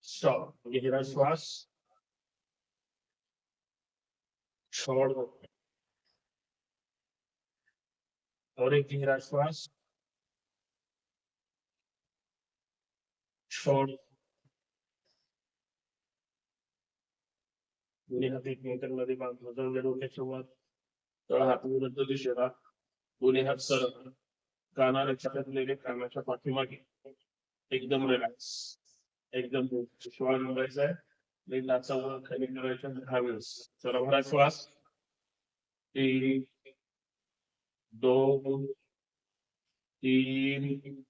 Stop. गहरा श्वास छोड़ दो और एक गहरा श्वास छोड़. दोन्ही हात एकमेकांमध्ये बांधून जवळ डोक्याच्या वर तळ हात विरुद्ध दिशेला दोन्ही हात सरळ कानाला चिकटलेले कानाच्या पाठीमागे एकदम रिलॅक्स एकदम श्वास भरायचा आहे. नाचा वर खाली करायच्या 10 वेळेस. चला भरा श्वास. 1 2 3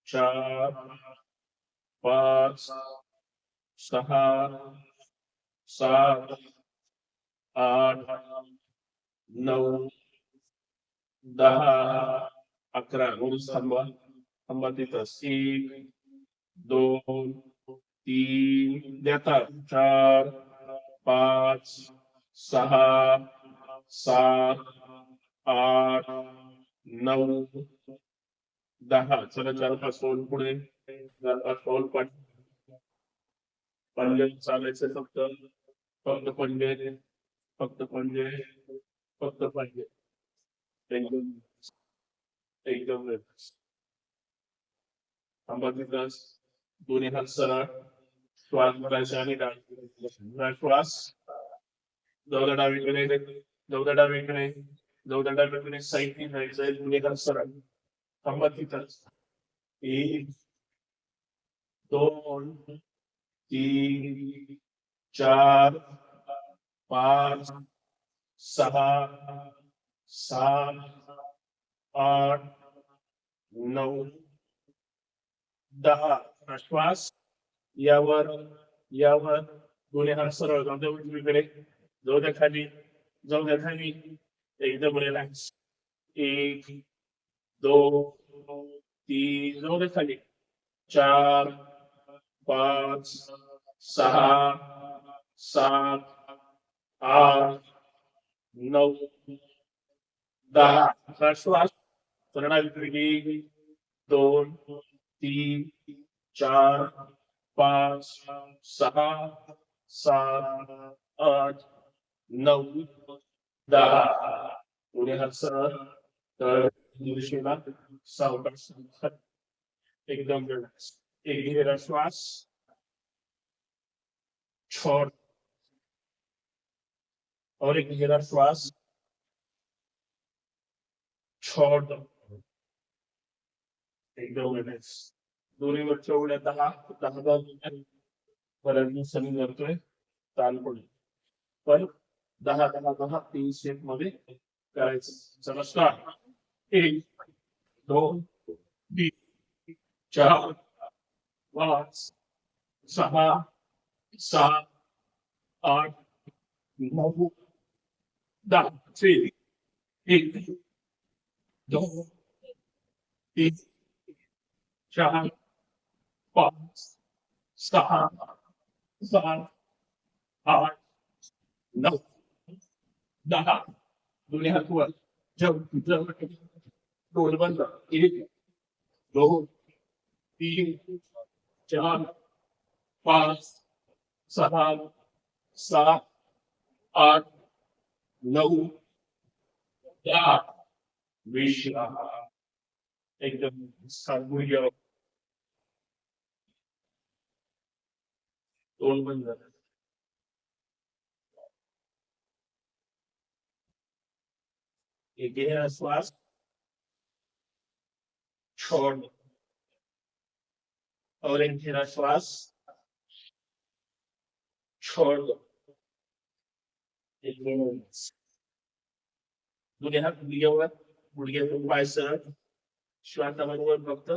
4 5 6 7 8 9 10 11. रोज थांबा थांबा तिथंच. 1 2 3 देतात 4 5 6 7 8 9 10. चला 4-5 पाऊल पुढे 4-5 पाऊल पंजे चालायचं फक्त फक्त पंजे फक्त पंजे फक्त पंजे एकदम एकदम थांबा तिथंच. दोन्ही हात सरळ श्वास भरायचा आणि डावीकडे श्वास. जाऊ डावीकडे जाऊ डावीकडे जाऊ डावीकडे साईडने जायचंय. दोन्ही हात सरळ थांबा तिथंच. 1 2 3 4 5 6 7 8 9 10. श्वास यावर यावर दोन्ही हात सरळ जाऊ द्या उजवीकडे. जाऊ द्या खाली जाऊ द्या खाली एकदम रिलॅक्स. 1 2 3 जाऊ द्या खाली 4 5 6 7 8 9 10. श्वास करणार. 1 2 3 4 5 6 7 8 9 10. पुढे हात सरळ तर दिशेला सावकाश एकदम रिलॅक्स. एक गहरा श्वास छोड़ और एक गहरा श्वास छोड़ दो एकदम रिलॅक्स. दोन्ही वरच्या उड्या 10 बऱ्याच दिवसांनी करतोय ताल पडून पण 10 3 स्टेप मध्ये करायचं. चला स्टार्ट. 1 2 3 4 5 6 7 8 9 10. 1 2 3 4 5 6 7 8 9 10. दोन्ही हात वर डोल बंद. 1 2 3 4 5 6 7 8 9 10. विश्राम एकदम सागुर्य. तोंड बंद झालं. एक गहरा श्वास छोड़ दो और एक गहरा श्वास छोड़ दो. दोन्ही हात गुडघ्यावर गुडघ्यातून पाय सरळ श्वासाबरोबर फक्त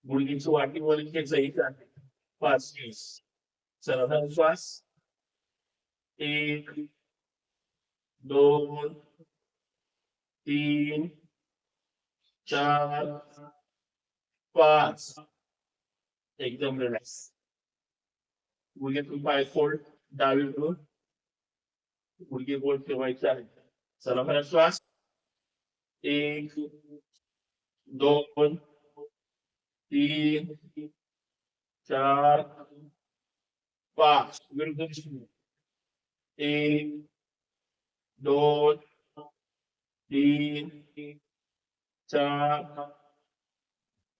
गुडघ्याची वाटी वर घ्यायचं. 5 20. चला श्वास. 1 2 3 4 5 एकदम रिलॅक्स. गुडघ्यातून पाय फोल्ड डावीकडून गुडघे गोल ठेवायचे आहे. चला श्वास. एक, दोन, तीन, चार, पाच. विरुद्ध दिशेने. एक, दोन, तीन, चार,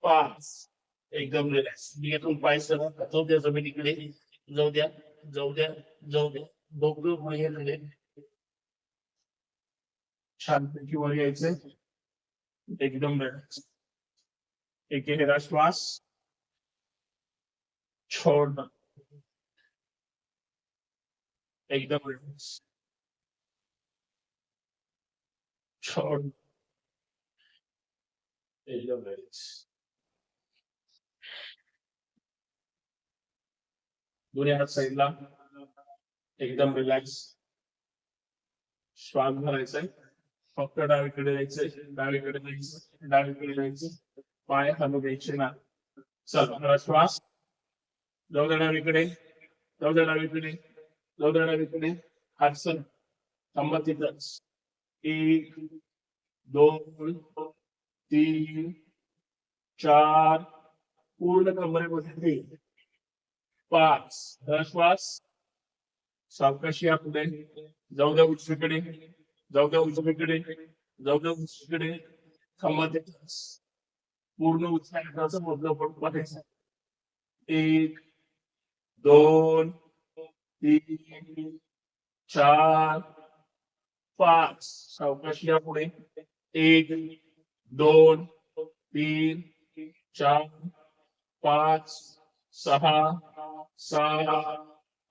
पाच. एकदम रिलॅक्स. यातून पाय सरळ जाऊ द्या जमिनीकडे. जाऊ द्या, जाऊ द्या, जाऊ द्या. डोकं बाहेर झाले. छानपैकी वर यायचंय. एकदम रिलॅक्स. एक गहरा श्वास छोड़ना. एकदम रिलॅक्स. छोड़. एकदम रिलॅक्स. दोन्ही हात साईडला. एकदम रिलॅक्स. श्वास भरायचाय. फक्त डावीकडे जायचंय, डावीकडे जायचं, डावीकडे जायचं. पाय हलू द्यायचे ना. चला जरा श्वास. जाऊ द्या डावीकडे, जाऊ द्या डावीकडे, जाऊ द्या डावीकडे. हात सर थांबा तिथंच. एक, दोन, तीन, चार. पूर्ण कमरेमध्ये. पाच. जरा श्वास. सावकाशी पुढे. जाऊ द्या उजवीकडे, जाऊ द्या उजवीकडे, जाऊ द्या उजवीकडे. थांबा तिथंच. पूर्ण उत्साहाचं मधलं पण बघायचं. एक, दोन, तीन, चार, पाच. सावकाशी या पुढे. एक, दोन, तीन, चार, पाच, सहा, सात,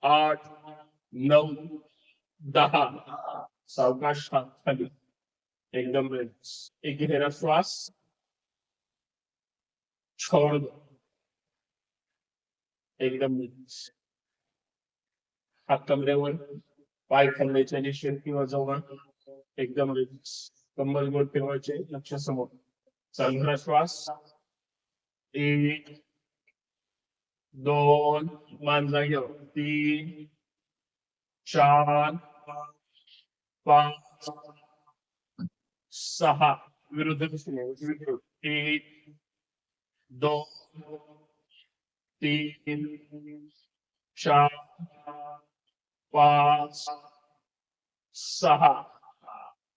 आठ, नऊ, दहा. सावकाश हात खाली. एकदम रिलॅक्स. एक गहरा श्वास छोड़ दो. एकदम रिलॅक्स. हात कमरेवर. पाय खांद्याच्या दिशेने किंवा जवळ. एकदम रिलॅक्स. कंबर गोल फिरवायचे लक्ष समोर. चांगला श्वास. एक, दोन. मान जागेवर. तीन, चार, पाच, सहा. विरुद्ध दिशेने उजवीकडे. एक, दोन, तीन, चार, पाच, सहा.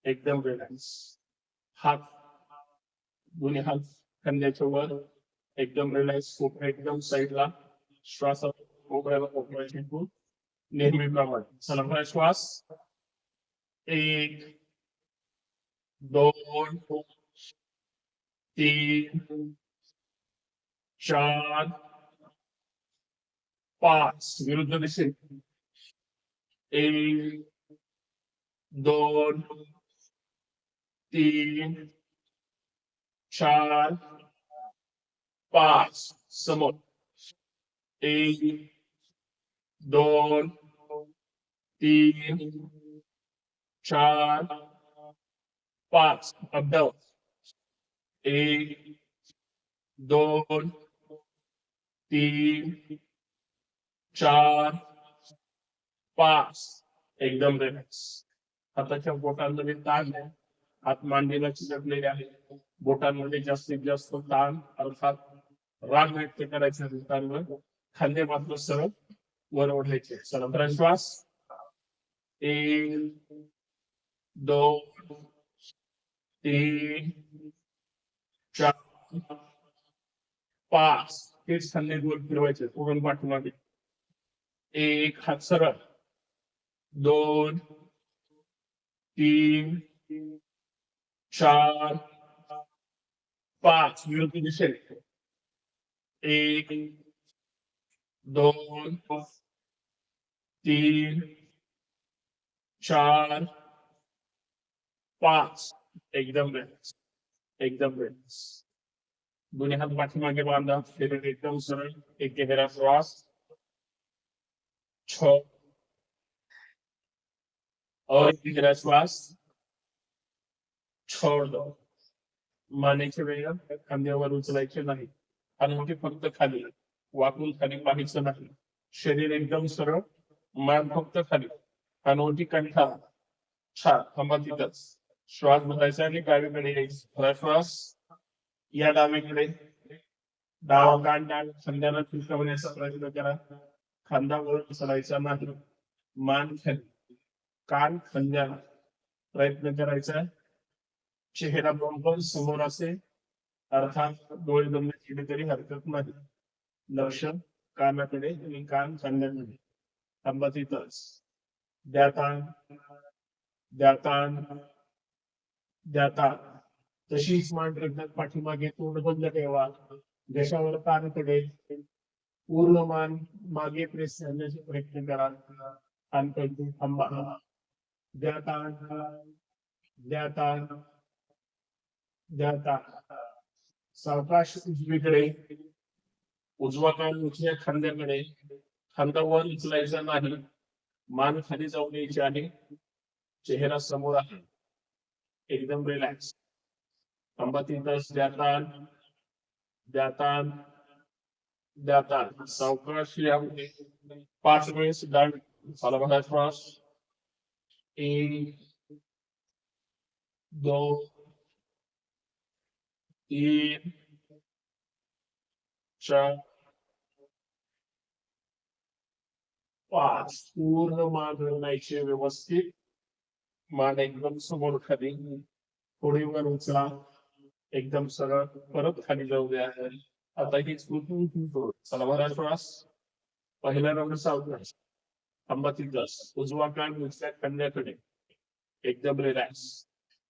एकदम रिलॅक्स. हात दोन्ही हात खांद्याच्या वर. एकदम रिलॅक्स. कोपरा एकदम साईडला. श्वास कोपऱ्याला कोपऱ्याची नेहमीप्रमाणे. चला श्वास. एक, दोन, तीन, चार, पाच. विरुद्ध दिशेने. एक, दोन, तीन, चार, पाच. समोर. एक, दोन, तीन, चार, पाच. अपडाऊन. एक, दोन, तीन, चार, पाच. एकदम रिलॅक्स. हाताच्या बोटांमध्ये ताण आहे. हात मांडीला चिकटलेले आहे. बोटांमध्ये जास्तीत जास्त ताण अर्थात राग व्यक्त करायचा बोटांवर. खांदे मात्र सरळ वर ओढायचे. चला श्वास. एक, दोन, तीन, चार, पाच. तेच खांदे गोल फिरवायचे पूर्ण पाठीमागे. एक हात सरळ. दोन, तीन, चार, पाच. विरुद्ध दिशेने. एक, दोन, तीन, चार, पाच. एकदम रिलॅक्स. एकदम रिलॅक्स. दोन्ही हात पाठीमागे बांधा. शरीर एकदम सरळ. एक गहरा श्वास छोड़. और एक गहरा श्वास छोड़ दो. मानेच्या वेळेला खांद्यावर उचलायचे नाही. अनोटी फक्त खाली. वाकून खाली पाहायचं नाही. शरीर एकदम सरळ. मान फक्त खाली. अनोटी कंठा. छान. थांबा तिथंच. श्वास भरायचा आणि डावीकडे यायचं. श्वास या डावीकडे, डावा कान डाव खांद्याला फिरवण्याचा प्रयत्न करा. खांदा वर चढायचा नाही. मान खाली, कान खांद्याला प्रयत्न करायचा. चेहरा बरोबर समोर असेल, अर्थात डोळे बंद केले तरी हरकत नाही. लक्ष कानाकडे आणि कान खांद्याकडे. थांबा तिथंच. द्यातान द्यातान द्यातान. तशीच मान एकदा पाठीमागे तोंड बंद ठेवा. घशावर कानाकडे पूर्ण मान मागे प्रेस करण्याचा प्रयत्न करा. कान कधी थांबा. द्यातान द्यातान द्यातान. सावकाश उजवीकडे, उजवा कान उजव्या खांद्याकडे. खांदा वर उचलायचा नाही. मान खाली जाऊन द्यायची आहे. चेहरा समोर आहे. एकदम रिलॅक्स. थांबा तिथंच. द्यातान द्यातान द्यातान. सावकाश यामध्ये 5 वेळेस डावी साला बघा. श्वास 1 2 3 4 5. पूर्ण मान हलवायची व्यवस्थित. मान एकदम समोर खाली, थोडी वर उचला. एकदम सरळ परत खाली जाऊ द्या. आता ही चला भरा श्वास. पहिला राऊंड सावकाश. थांबा तिथंच. उजवा कान उजव्या खांद्याकडे. एकदम रिलॅक्स.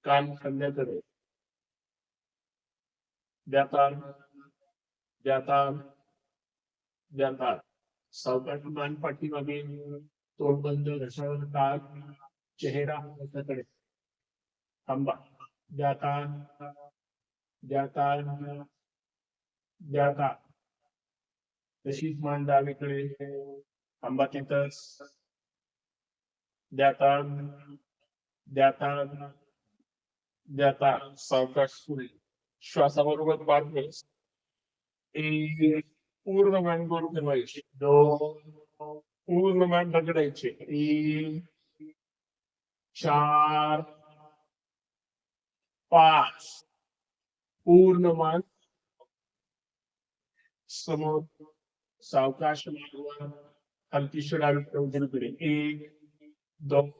कान खांद्याकडे. द्यातान द्यातान द्यातान. सावकाश मान पाठीमागे, तोंड बंद, घशावर कान, चेहरा हाताकडे. थांबा. द्यातान द्यातान द्यातान. तशीच मान डावीकडे. थांबा तिथंच. द्यातान द्यातान द्यातान. सावकाश पुढे. श्वासाबरोबर 5 वेळेस. 1. पूर्ण मान गोल फिरवायची. 2. पूर्ण मान ढकलायची. 3 4 5. पूर्ण मान समोर. सावकाश मानवर. हलकी डावीकडे उजवीकडे. 1 2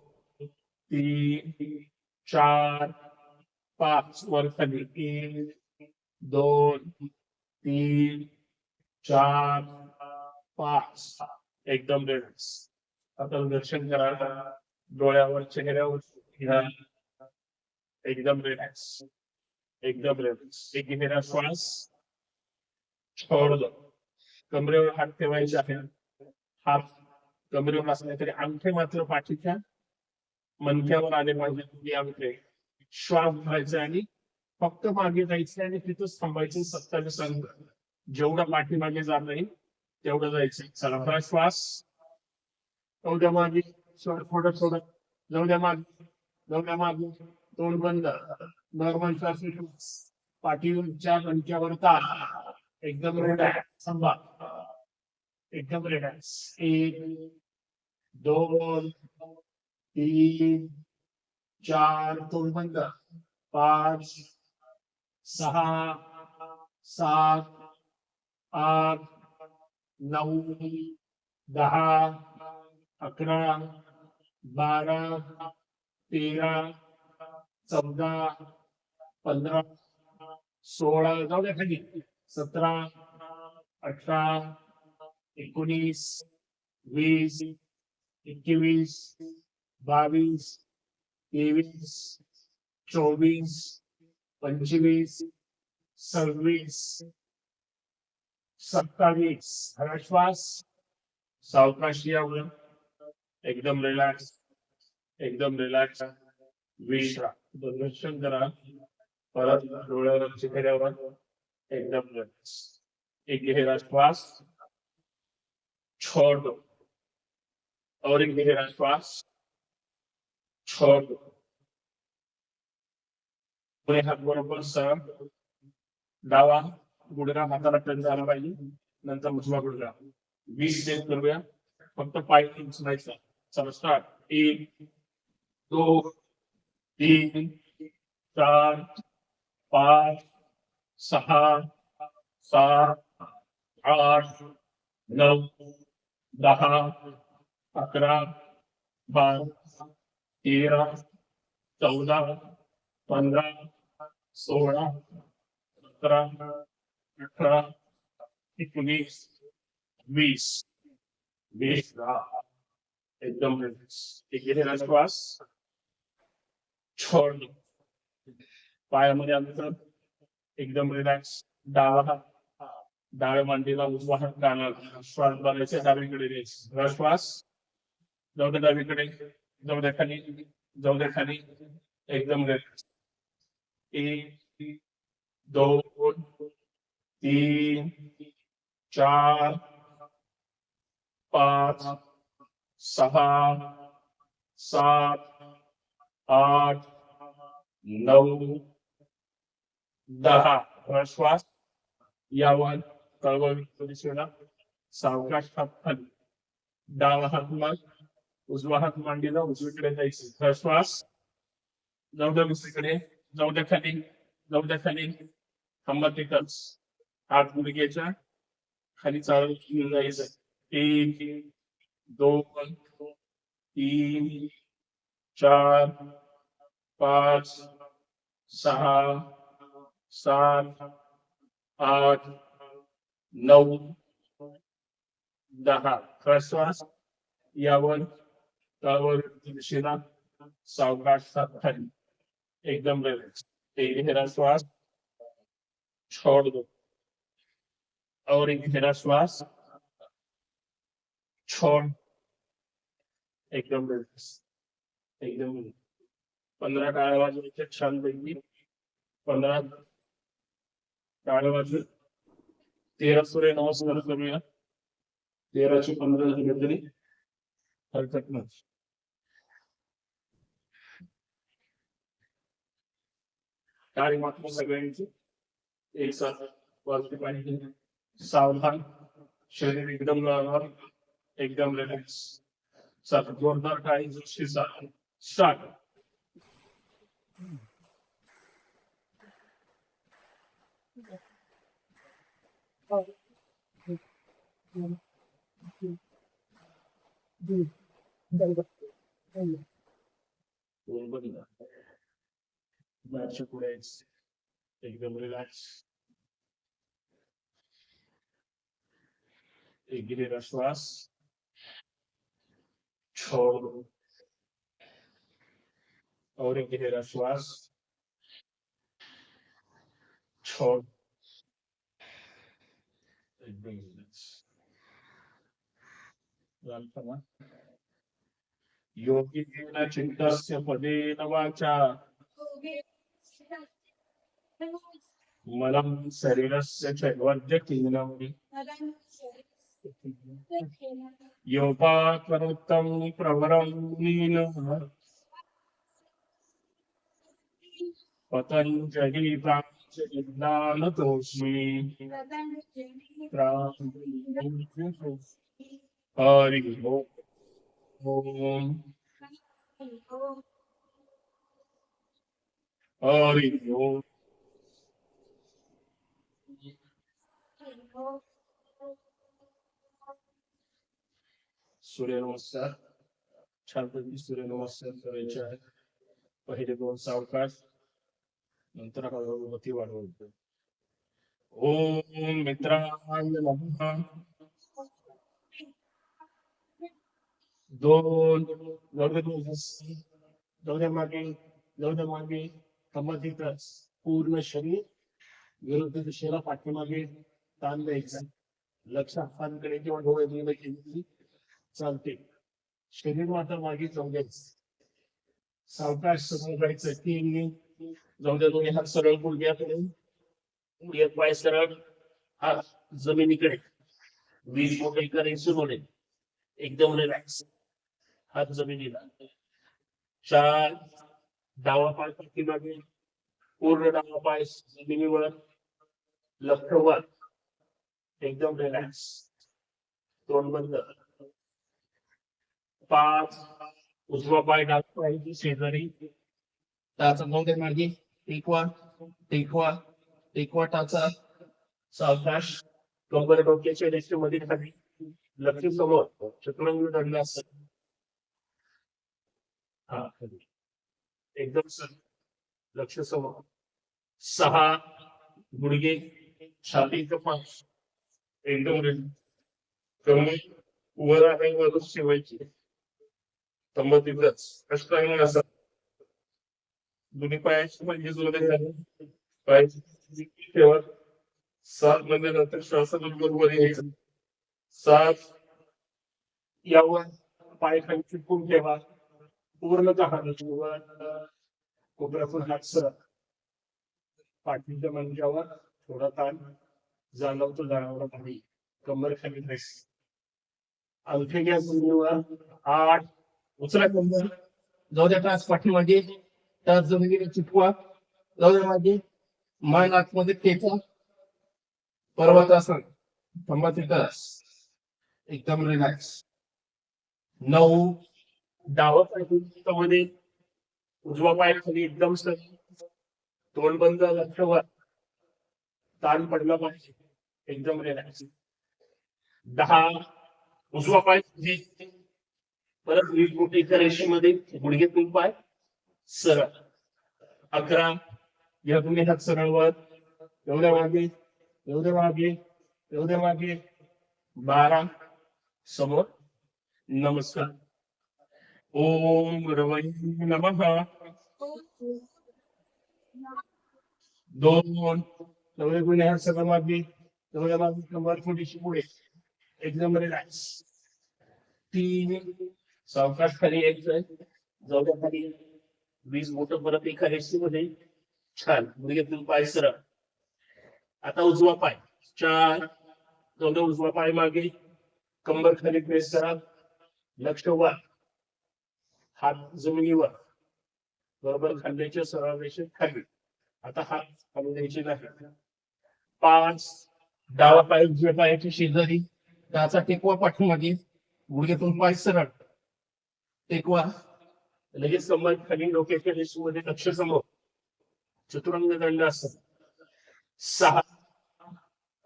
3 4 5. वर खाली. 1 2 3 4 5. एकदम रिलॅक्स. आता दर्शन करा. डोळ्यावर चेहऱ्यावर घ्या. एकदम रिलॅक्स. एकदम रिलॅक्स. एक गहरा श्वास. छोड़ दो. कमरेवर हात ठेवायचे आहे. हात कमरेवर असले तरी अंगठे मात्र पाठीच्या मणक्यावर आले पाहिजे. यामध्ये श्वास घ्यायचा आणि फक्त मागे जायचं आणि तिथंच थांबायचं. 27 अंक. जेवढा पाठीमागे जात नाही तेवढं जायचं. चला श्वास. जाऊ द्या मागे. थोडं थोडं जाऊ द्या मागे. जाऊ द्या मागे. तोंड बंद. नॉर्मल श्वास. पाठीच्या मणक्यावर ताण. एकदम रिलॅक्स. थांबा. एकदम रिलॅक्स. 1 2 3 4. तोंड बंद. 5 6 7 8 9 10 11 12 13 14 15 16. जाऊ द्या खाली. 17 18 19 20 21 22 23 24 25 26 27. हळा श्वास. सावकाश यावर. एकदम रिलॅक्स. एकदम रिलॅक्स. विश्राम. दर्शन करा. परत डोळ्यावर चेहऱ्यावर. एकदम रिलॅक्स. एक गहरा श्वास. छोड़ दो. और एक गहरा श्वास. छोड़ दो. पुढे हात बरोबर सरळ. डावा गुडघा हाताला टच झाला पाहिजे. नंतर उजवा गुडघा. 20 सेट करूया. फक्त पाय उचलायचा. चला स्टार्ट. 1 2 3 4, 5, 6, 7, 8, 9, 10, 11, 12, 13, 14, 15, 16, 17, 18, 19, 20. 20. एकदम एक घेतलेला श्वास छोड दो. पायामध्ये अंतर एकदम रिलॅक्स. डावा हात डाव्या मांडीला उजवा हात कानाला. श्वास बघायचे डावीकडे घ्यायचे. श्वास जाऊ द्या डावीकडे. जाऊ द्या खाली. जाऊ द्या खाली. एकदम रिलॅक्स. 1, 2, 3, 4, 5, 6, 7, 8, 9, 10. श्वास यावर कळवळ दिशेला सावकाश हात खाली. डावा हात मग उजवा हात मांडीला उजवीकडे जायचे. श्वास जाऊ द्या दुसरीकडे. जाऊ द्या खाली. जाऊ द्या खाली. थांबा तिथंच. हात गुडघ्याच्या खाली चालत घेऊन जायचं. 1, 2, 3, 4, 5, 6, 7, 8, 9, 10. श्वास यावर तळवर दिशेला सावकाश हात खाली. एकदम रिलॅक्स. एक गहरा श्वास छोड़ दो और एक गहरा श्वास छोड़. एकदम रिलॅक्स. एकदम 15 टाळ्या वाजवायच्या छानपैकी. 15 टाळ्या वाजवून 13 सूर्य नमस्कार करूया. 13चे 15 झाले तरी हरकत नाही. टाळी मात्र सगळ्यांची एक साथ वाजली पाहिजे. सावधान. शरीर एकदम लवकर. एकदम रिलॅक्स. सात जोरदार टाळी जोशी स्टार्ट. पुढे एकदम रिलॅक्स. एक गहरा श्वास छोड़ दो और एक गहरा श्वास छोड़. एकदम रिलॅक्स. योगिना चिंतस्य पदेन वाचा मलं शरीरस्य च वैद्यकीनं योपात्मनुत्तं प्रवरं नीनः पतञ्जलि प्राञ्जलिर्नानतोऽस्मि. हरि ओम. हरि ओम. सूर्य नमस्कार. छानपैकी सूर्य नमस्कार करायचे आहेत. पहिले 2 सावकाश नंतर हळूहळू वाढवतो. ओम मित्राय नमः. 2 जाऊ द्या मागे. जाऊ द्या मागे. कमर पूर्ण शरीर विरुद्ध दिशेला पाठीमागे ताण द्यायचं. लक्ष हातांकडे किंवा डोळ्याकडे केली चालते. शरीर मात्र मागे जाऊ द्यायचं. सावकाश समोर जायचं. 3 जाऊ द्या. दोन्ही हात सरळ गुडघ्याकडे. एक पाय सरळ. हात जमिनीकडे. 20 मोठे करायचे बोले. एकदम रिलॅक्स. हात जमिनीला. 4 डावा पाय पाठीमागे. पूर्ण डावा पाय जमिनीवर. लक्ष वर. एकदम रिलॅक्स. तोंड बंद. 5 उजवा पाय डावा पाय शेजारी. त्याचा नोंद मागे टेकवा टेकवा टेकवा टाचा सावकाश कंबर डोक्याच्या रेषेमध्ये खाली लक्ष समोर चतुरंग दंड असत हा खाली एकदम सर लक्ष समोर 6 गुडघे छाती कपास एकदम रेडी कमी वर आहे वरच ठेवायची तंबतीतच अष्टांग असं दोन्ही पायाची म्हणजे जोडे झाले पायाची ठेवा 7 मध्ये नंतर श्वासाबरोबर वर यायचं 7 यावर पाय खाली चिपकून ठेवा पूर्णतः वर कोपऱ्यातून हात सरळ पाठीच्या मंचावर थोडा ताण जाणवतो जाणवला नाही कंबर खाली प्रेस अंगठे घ्या जमिनीवर 8 उचला कंबर जाऊ द्या टाच पाठीमागे टाच जमिनीला चिपवा जाऊ द्या मागे मान आतमध्ये टेका पर्वतासन थांबा तिथंच एकदम रिलॅक्स 9 डावा पाय उजवा पाय खाली एकदम सर तोंड बंद लक्ष वर ताण पडला पाहिजे एकदम रिलॅक्स 10 उजवा पाय परत 20 बोटीच्या रेषेमध्ये गुडघेतून पाय सरळ 11 या तुम्ही हात सरळ वर एवढ्या मागे एवढ्या मागे एवढ्या मागे 12 समोर नमस्कार ओम रवै नमः 2 एवढे गुन्हे हात सरळ मागे एवढ्या मागे कंबर थोडीशी पुढे एकदम रिलॅक्स 3 सावकाश खाली यायचंय जाऊद्या खाली 20 बोट परत एका रेषेमध्ये छान गुडघ्यातून पाय सरळ आता उजवा पाय 4 जाऊद्या उजवा पाय मागे कंबर खाली प्रेस करा लक्ष वर हात जमिनीवर बरोबर खांद्याच्या सरळ रेषेत खाली आता हात खाली द्यायचे नाही 5 डावा पाय उजव्या पायाच्या शेजारी त्याचा टेकवा पाठीमागे गुडघ्यातून पाय सरळ टेकवा लगेच कंबर खाली डोक्याच्या रेषेमध्ये लक्ष समोर चतुरंग दंड असत 6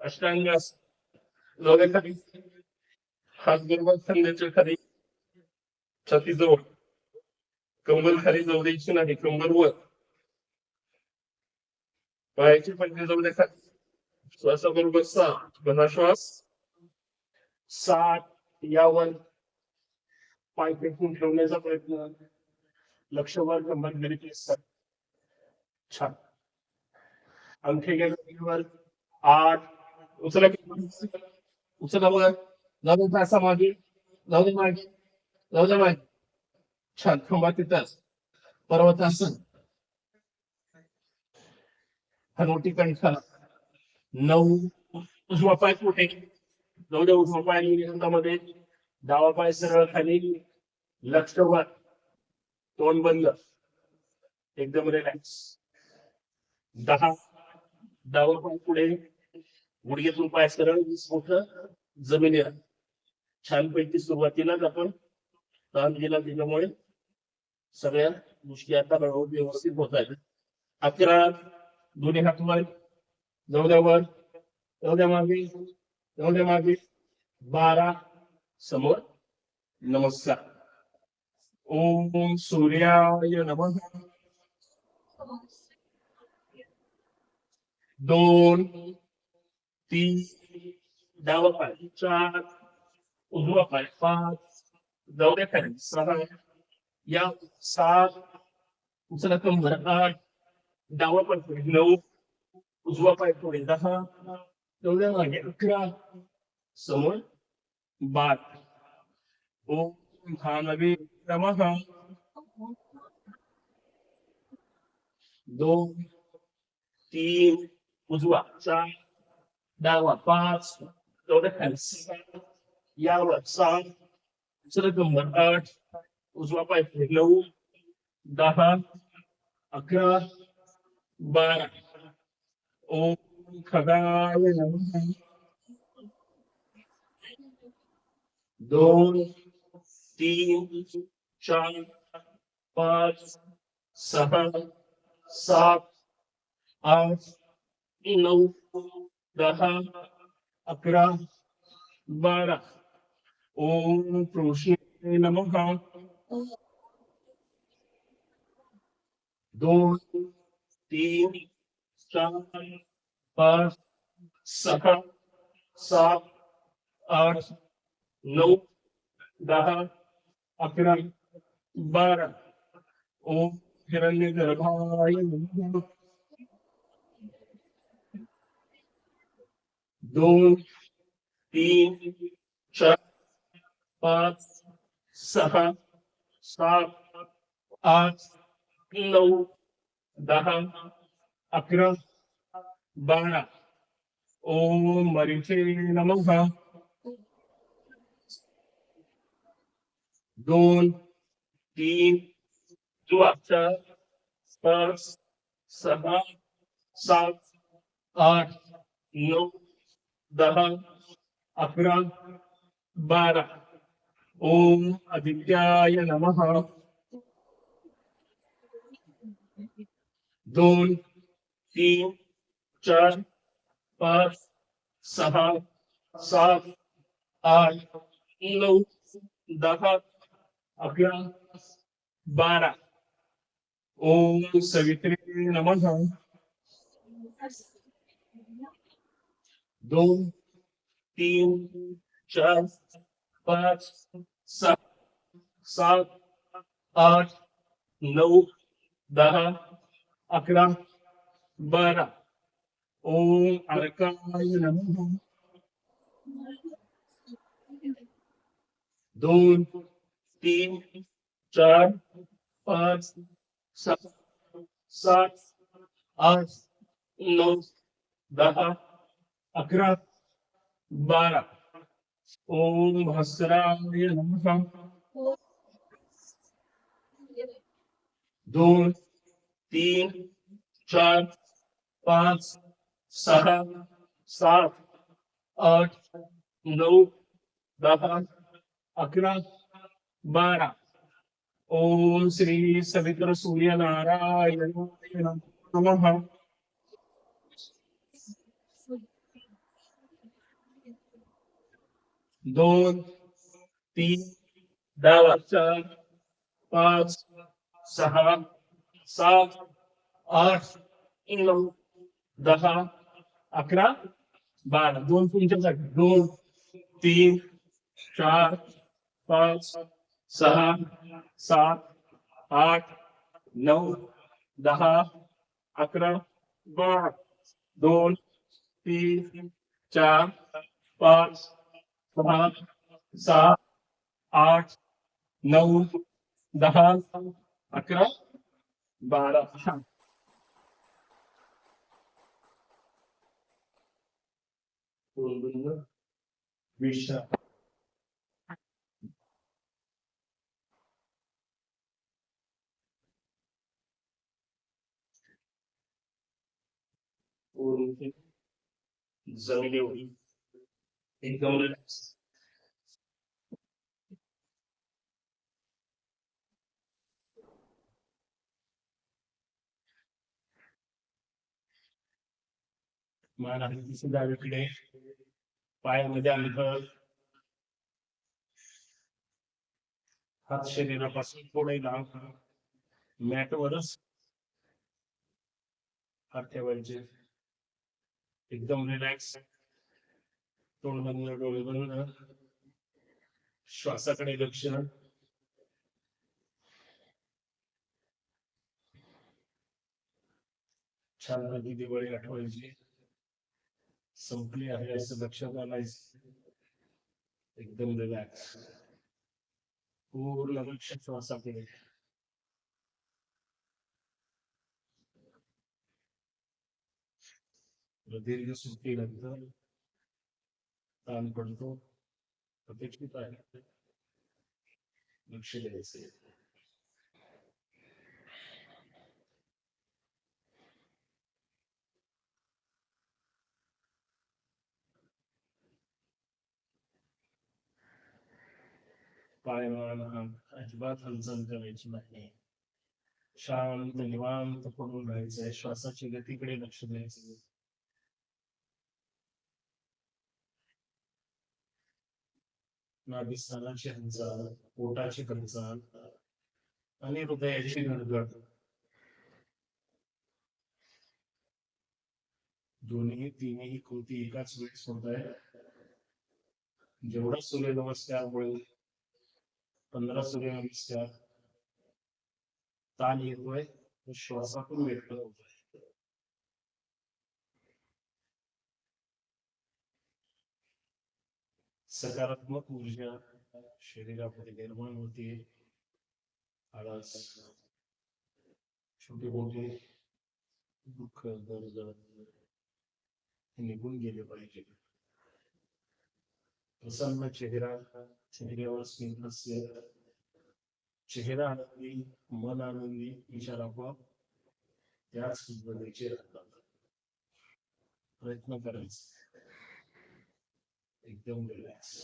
अष्टांग लोक खाली हात बरोबर खांद्याच्या खाली छातीजवळ कंबर खाली जाऊ द्यायची नाही कंबर वर पायाची पंजे जाऊ द्या खाली श्वासाबरोबर 7 घना श्वास 7 यावर पाय फेकून ठेवण्याचा प्रयत्न लक्ष वर कंबर खाली प्रेस कर छान अंगठे घ्या जमिनीवर 8 उचला उचला वर जाऊ दे असा मागे जाऊ दे मागे जाऊ दे मागे छान थांबा तिथंच पर्वतासन हनुवटी कंठ 9 उजवा पाय पुढे जाऊ दे उजवा पाय मध्ये डावा पाय सरळ खाली लक्ष वर तोंड बंद एकदम रिलॅक्स 10 डावा पाय पुढे गुडघ्यातून पाय सरळ 20 बोट जमिनीवर छानपैकी सुरुवातीलाच आपण ताण दिला त्याच्यामुळे सगळ्या गोष्टी आता व्यवस्थित होत आहेत 11 दोन्ही हात वर जाऊ द्या वर जाऊ द्या मागे जाऊ द्या मागे 12 समोर नमस्कार ओम सूर्याय नमः 2 3 डावा पाय 4 उजवा पाय 5 जाऊ द्या खाली 6 या 7 उचला कंबर 8 डावा पाय पुढे 9 उजवा पाय पुढे 10 जाऊ मागे 11 समोर 12 ओम भानवे नमः 2 3 उजवा 4 डावा 5 जाऊ द्या खाली 6 यावर 7 उचला कंबर 8 उजवा पाय पुढे 9 10 11 12 ओम खगाय नमः 2 3 4 5 6 7 आठ, नऊ, 10, 11, 12. ओम कृष्णे नमः. 2, 3, 4, 5, 6, 7, 8, 9, 10, 11, 12. ओम हिरण्यगर्भाय नमः. 2, 3, 4, 5, 6, 7, 8, 9, 10, 11, 12. ओम मरीचे नमः. 2, 3, 4, 5, 6, 7, 8, 9, 10, 11, 12. ओम आदित्याय नमः. 2, 3, 4, 5, 6, 7, 8, 9, 10, 11, 12. ओम सवित्रे नमः. 2, 3, 4, 5, 6, 7, 8, 9, 10, 11, 12. ओम अर्काय नमः. 2, 3, 4, 5, 6, 7, 8, 9, 10, 11, 12. ओम भास्कराय नमः. 2, 3, 4, 5, 6, 7, 8, 9, 10, 11, 12. ओम श्री सवित्र सूर्य नारायण नमः. 2, 3, 4, 5, 6, 7, 8, 9, 10, 11, 12. 2 तुमच्यासाठी. 2, 3, 4, 5, 6, 7, 8, 9, 10, 11, 12. 2, 3, 4, 5, 6, 7, 8, 9, 10, 11, 12. विषा जमिनीवर एकदम रिलॅक्स. मान हलकीशी डावीकडे. पायामध्ये अंतर. हात शरीरापासून थोडे लांब. मॅटवरच हात ठेवायचे. एकदम रिलॅक्स. तोंड बंद, डोळे बंद. श्वासाकडे लक्ष. छान नदी दिवाळी आठवायची. संपली आहे असं लक्षात आणायचं. एकदम रिलॅक्स. पूर्ण लक्ष श्वासाकडे. दीर्घ सुट्टीनंतर ताण पडतो. अपेक्षित आहे. लक्ष द्यायचे. पाय मान हात अजिबात हालचाल करायची नाही. शांत निवांत पडून राहायचंय. श्वासाची गतीकडे लक्ष द्यायचं. नाभिस्थानाची हालचाल, पोटाची हालचाल आणि हृदयाची धडधड दोन्ही तिन्ही कृती एकाच वेळेस होत आहे. जेवढा सूर्यनमस्कार होईल 15 सूर्यनमस्कार ताण येतोय तो श्वासातून व्यक्त होतोय. सकारात्मक ऊर्जा शरीरामध्ये निर्माण होते. आळस, छोटे मोठे दुःख, दर्द निघून गेले पाहिजे. प्रसन्न चेहरा, चेहऱ्यावर स्मितहास्य, चेहरा आनंदी, मन आनंदी, विचार आपोआप त्याच पद्धतीचे राहतात. प्रयत्न करायचा, एकदम रिलॅक्स.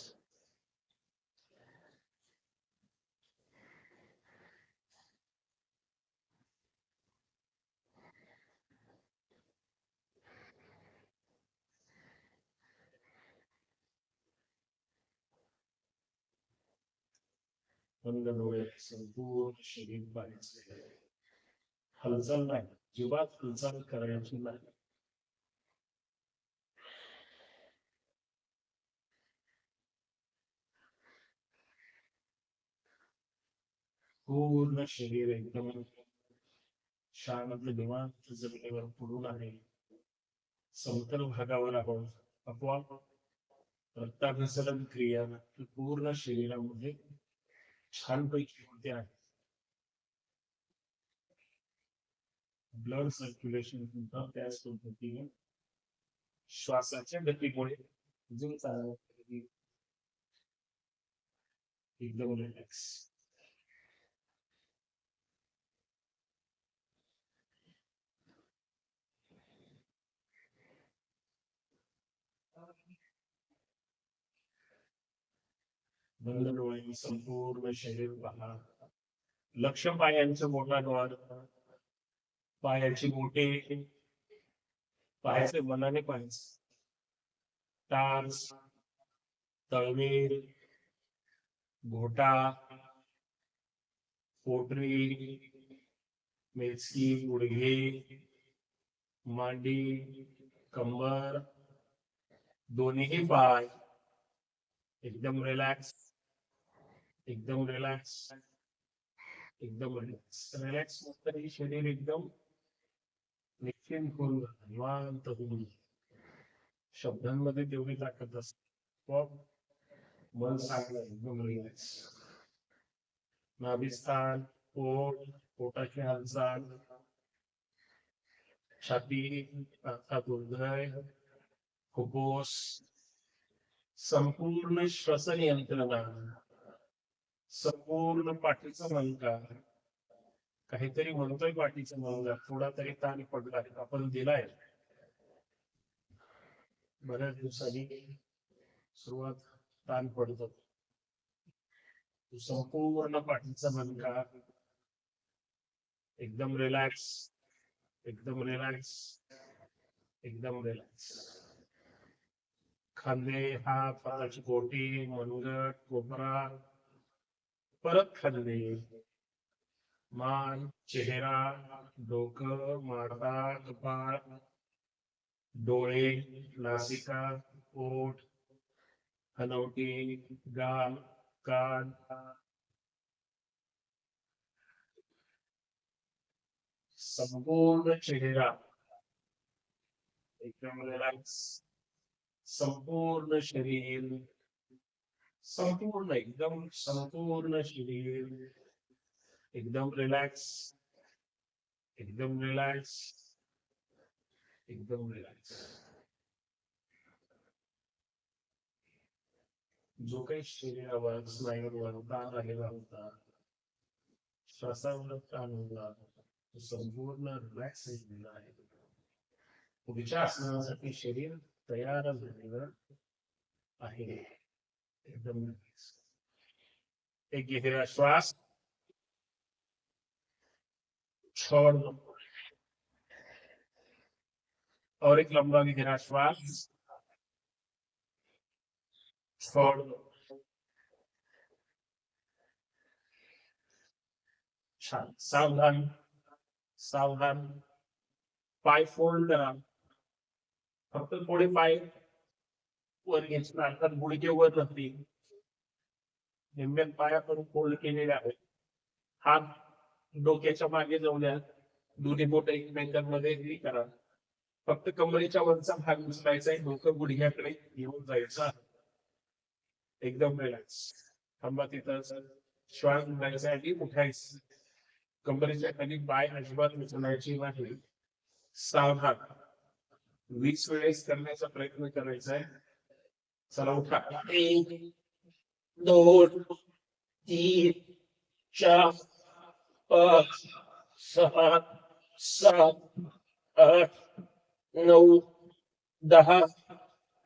बंद डोळे, संपूर्ण शरीर पाहायचे. हालचाल नाही, जीवात हालचाल करायची नाही. पूर्ण शरीर एकदम शांत निवांत जमिनीवर पडून आहे. समतल भागावर आहोत. आपोआप रक्ताभिसरण क्रिया पूर्ण शरीरामध्ये छानपैकी होते आहे. ब्लड सर्क्युलेशन सुद्धा त्याच पद्धतीने श्वासाच्या गतीमुळे अजून चांगलं, एकदम रिलॅक्स. बंद डोळे, संपूर्ण शरीर पहा. लक्ष पायांचं मोठा द्वार, पायाची मोठे पाहायचे, मनाने पाहायचे. टाच, तळवे, घोटा, पोटरी, मेचकी, गुडघे, मांडी, कंबर, दोन्ही पाय एकदम रिलॅक्स, एकदम रिलॅक्स, एकदम रिलॅक्स. रिलॅक्स नंतर शरीर एकदम निश्चिंत होऊन जातं, निवांत होऊन. शब्दांमध्ये तेवढी ताकद असते. मन सांगलं एकदम रिलॅक्स. नाभिस्थान, पोट, पोटाची हालचाल, छाती अर्थात हृदय, फुफ्फुस, संपूर्ण श्वसन यंत्रणा, संपूर्ण पाठीचा मणका. काहीतरी म्हणतोय पाठीचा मणका, थोडा तरी ताण पडलाय, आपण दिलाय. बऱ्याच दिवसांनी सुरुवात ताण पडतो. संपूर्ण पाठीचा मणका एकदम रिलॅक्स, एकदम रिलॅक्स, एकदम रिलॅक्स. खांदे, हात, पायाची बोटी, मनगट, कोपरा, परत खांदे, मान, चेहरा, डोकं, माथा, कपाळ, डोळे, नासिका, ओठ, हनवटी, गाल, कान, संपूर्ण चेहरा एकदम रिलॅक्स. संपूर्ण शरीर, संपूर्ण एकदम संपूर्ण शरीर एकदम रिलॅक्स, एकदम रिलॅक्स, एकदम रिलॅक्स. जो काही शरीरावर स्नायूवर ताण आलेला होता, श्वासावर ताण होता, तो संपूर्ण रिलॅक्स झालेला आहे. पुढच्या आसनासाठी शरीर तयार झालेलं आहे. एकदम एक गहरा श्वास, छोड़ दो। और एक लंबा गहरा श्वास, छोड़ दो। छान, सावधान, सावधान. पाय फोल्ड करा. फक्त थोडे पाय वर घ्यायचे, अर्थात गुडघे वर राहतील. निम्म्यात पायाकडून फोल्ड केलेले आहेत. हात डोक्याच्या मागे जाऊ द्या. दोन्ही बोट एकमेकांमध्ये हे करा. फक्त कमरेच्या वरचा भाग उचलायचा आहे, डोकं गुडघ्याकडे घेऊन जायचं आहे. एकदम रिलॅक्स. थांबा तिथं. श्वास घेण्यासाठी उठायचं. कमरेच्या खाली पाय अजिबात उचलायची नाही. सावधान. 20 वेळेस करण्याचा प्रयत्न करायचा आहे. चला उठा. 1, 2, 3, 4, 5, 6, 7, 8, 9, 10,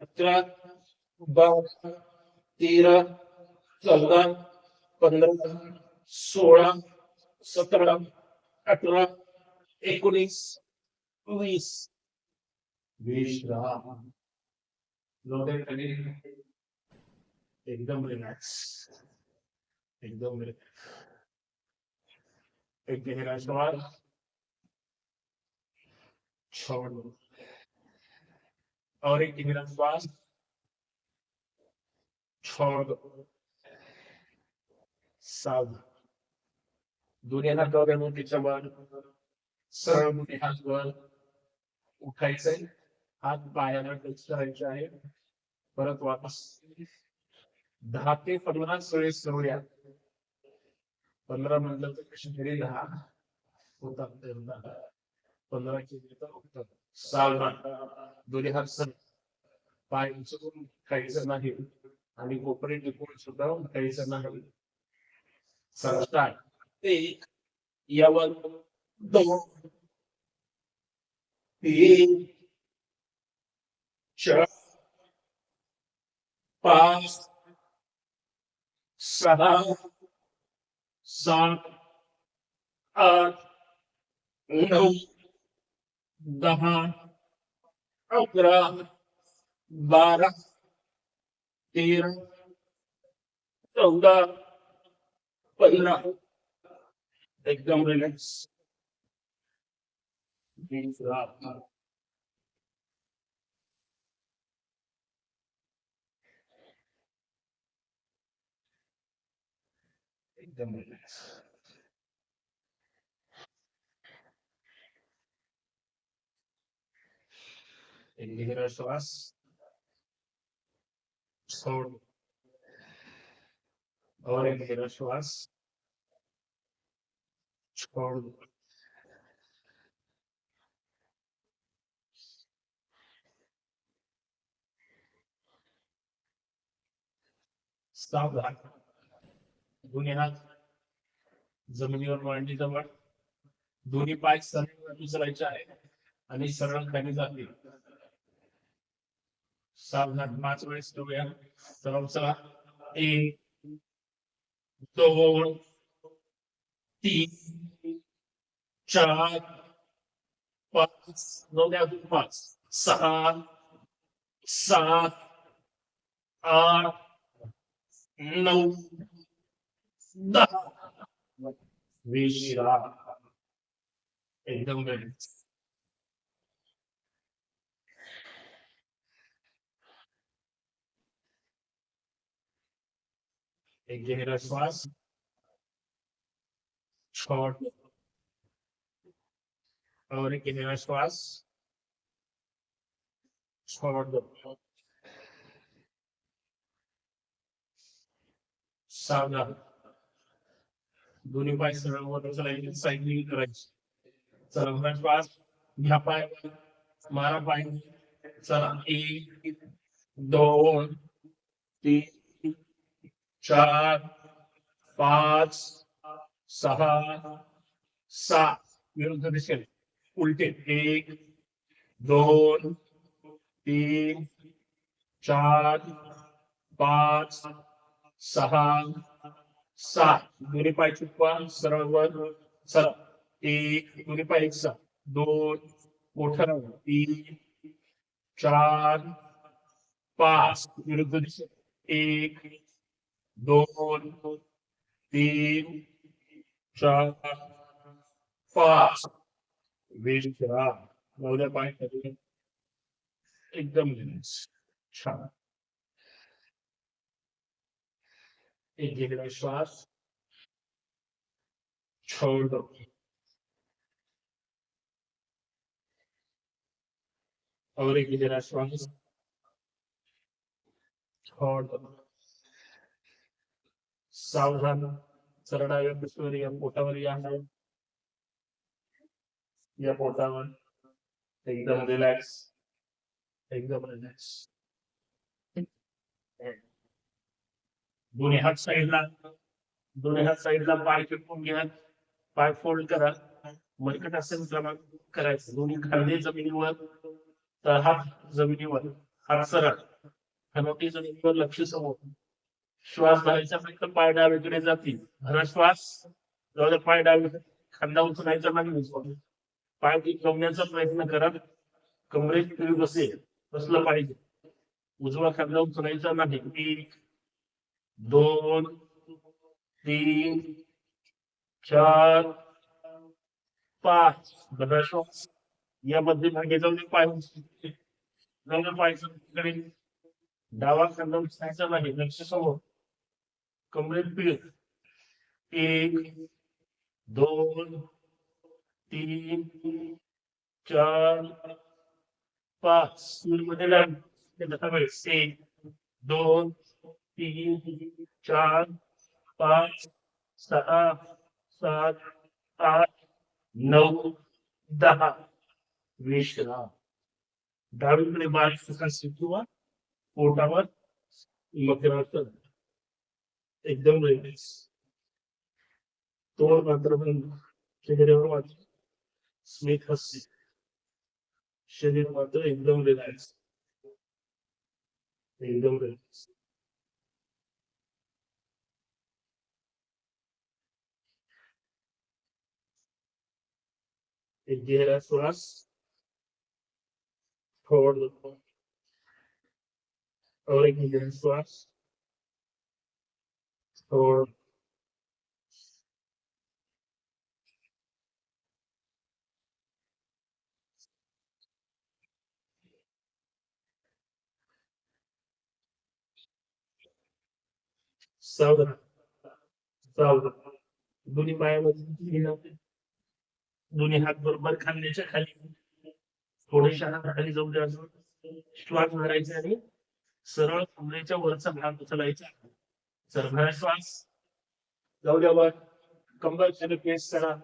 11, 12, 13, 14, 15, 16, 17, 18, 19, 20. विश्राम. डोळे खाली. एकदम रिलॅक्स. एकदम रिलॅक्स. एक गहरा श्वास, छोड़ दो. और एक गहरा श्वास, छोड़ दो. सावधान. दोन्ही हातावर मुठीच्या वर, सरळ मुठी हात वर. उठायचंय. हात पायाला टच करायचे आहे. परत वापस. 10 ते 15 वेळेस करूया. 15 म्हणलं तर कशी तरी 10 होतात. 15 केले तर होतात. सावधान. दोन्ही हात सर. पाय उचलून खायचं नाही आणि कोपरे टिपून सुद्धा खायचं नाही. स्टार्ट. 1, यावर 2, 3, 4, 5, 6, 7, 8, 9, 10, 11, 12, 13, 14, 15. एकदम रिलॅक्स. एकदम रिलॅक्स. एक गहरा श्वास, छोड़. और एक गहरा श्वास, छोड़. सावधान. दोन्ही हात जमिनीवर मांडी जवळ. दोन्ही पाय सरळ उचलायचे आहे आणि सरळ खाली जातील. सावधान. 5 वेळेस करूया. चला चला. 1, 2, 3, 4, 5, 5, 6, 7, 8, 9, 10. विश्राम. एकदम रिलॅक्स. एक गहरा श्वास, छोड़. और एक गहरा श्वास, छोड़ दो. सावधान. दोन्ही पाय सरळ वर उचलायचे, सायकलिंग करायची. चला श्वास घ्या. पाय मारा पाय. चला. 1, 2, 3, 4, 5, 6, 7. विरुद्ध दिशेने उलटे. 1, 2, 3, 4, 5, 6, 7. दोन्ही पाय चुकवा. सरळ वर. चला. एक, दोन्ही पाय एक साथ, दोन, मोठा राऊंड, तीन, चार, पाच, विरुद्ध दिशेत, एक, दोन, तीन, चार, पाच, विश्राम. नवऱ्या पाय खाली, एकदम रिलॅक्स. छान. एक गहरा श्वास छोड़ दो. और एक गहरा श्वास छोड़ दो. सावधान. सरळ डाव्या पिशवीवर या, पोटावर या, या पोटावर. एकदम रिलॅक्स. एकदम रिलॅक्स. दोन्ही हात साईडला. दोन्ही हात साईडला, पाय चिटकून घ्या. पाय फोल्ड करा. मर्कटासन क्रमांक करायचं. दोन्ही खांदे जमिनीवर, हात जमिनीवर, हात सरळ, हनुवटी जमिनीवर, लक्ष समोर. श्वास भरायचा फक्त पाय डावीकडे जातील. भरा श्वास. जाऊ पाय डावीकडे. खांदा उचलायचा नाही उचला. पाय टिकवण्याचा प्रयत्न करा. कमरेत पिळी बसेल, बसलं पाहिजे. उजवा खांदा उचलायचा नाही. एक, दोन, तीन, चार, पाच. भरा श्वास. या मध्यभागी जाऊन पाय जाऊन पाय करेल. डावा खांदा उचलायचा नाही, लक्ष समोर. कमरेत पीळ. एक, दोन, तीन, चार, पाच. मध्ये वेळेस. एक, दोन, तीन, चार, पाच, सहा, सात, आठ, नऊ, दहा. विश्राम. डावीकडे बारीक सुखासी किंवा पोटावर मकरासन. एकदम रिलॅक्स. तोंड मात्र बंद. चेहऱ्यावर मात्र स्मित हास्य. शरीर मात्र एकदम रिलॅक्स. एकदम रिलॅक्स. एक गहरा श्वास छोड़ दो. और एक गहरा श्वास छोड़. सावधान. सावधान. दोन्ही पायामध्ये दोन्ही हात बरोबर खांद्याच्या खाली. थोडेशा हात खाली जाऊ द्या. श्वास भरायचा आणि सरळ कमरेच्या वरचा भाग उचलायचा. सरळ श्वास. जाऊ द्या वर. कंबर केस करा.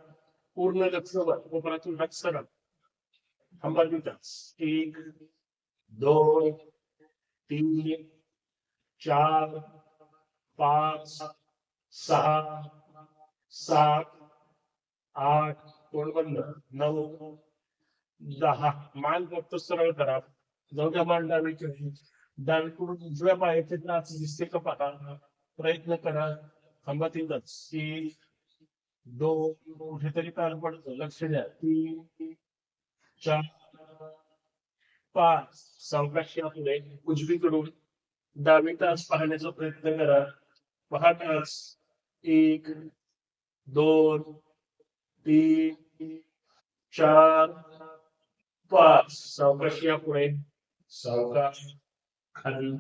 पूर्ण लक्ष वर. कोपरातून हात सरळ. थांबा तिथंच. एक, दोन, तीन, चार, पाच, सहा, सात, आठ, तोंड बंद, नऊ, दहा. मान फक्त सरळ करा. जाऊ द्या मान डावीकडे. डावीकडून उजव्या पायाचे नाच दिसते का पहा. प्रयत्न करा. थांबा तिथंच. एक, दोन, कुठेतरी काल पडतं, लक्ष द्या. तीन, चार, पाच. सावकाशी आपले उजवीकडून डावी तास पाहण्याचा प्रयत्न करा. पहा तास. एक, दोन, तीन, चार, पाच. सावकाशी या पुढे. सावकाश खाली.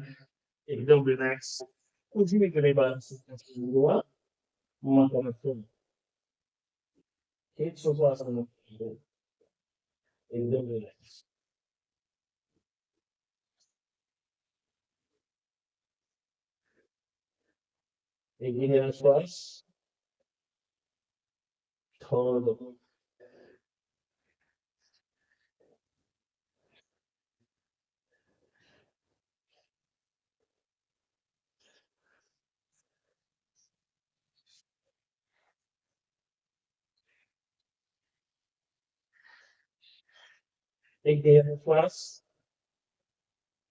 एकदम रिलॅक्स. उजवीकडे हेच सोपं असं एकदम रिलॅक्स. एक गहरा श्वास छोड़ दो. एक गहरा श्वास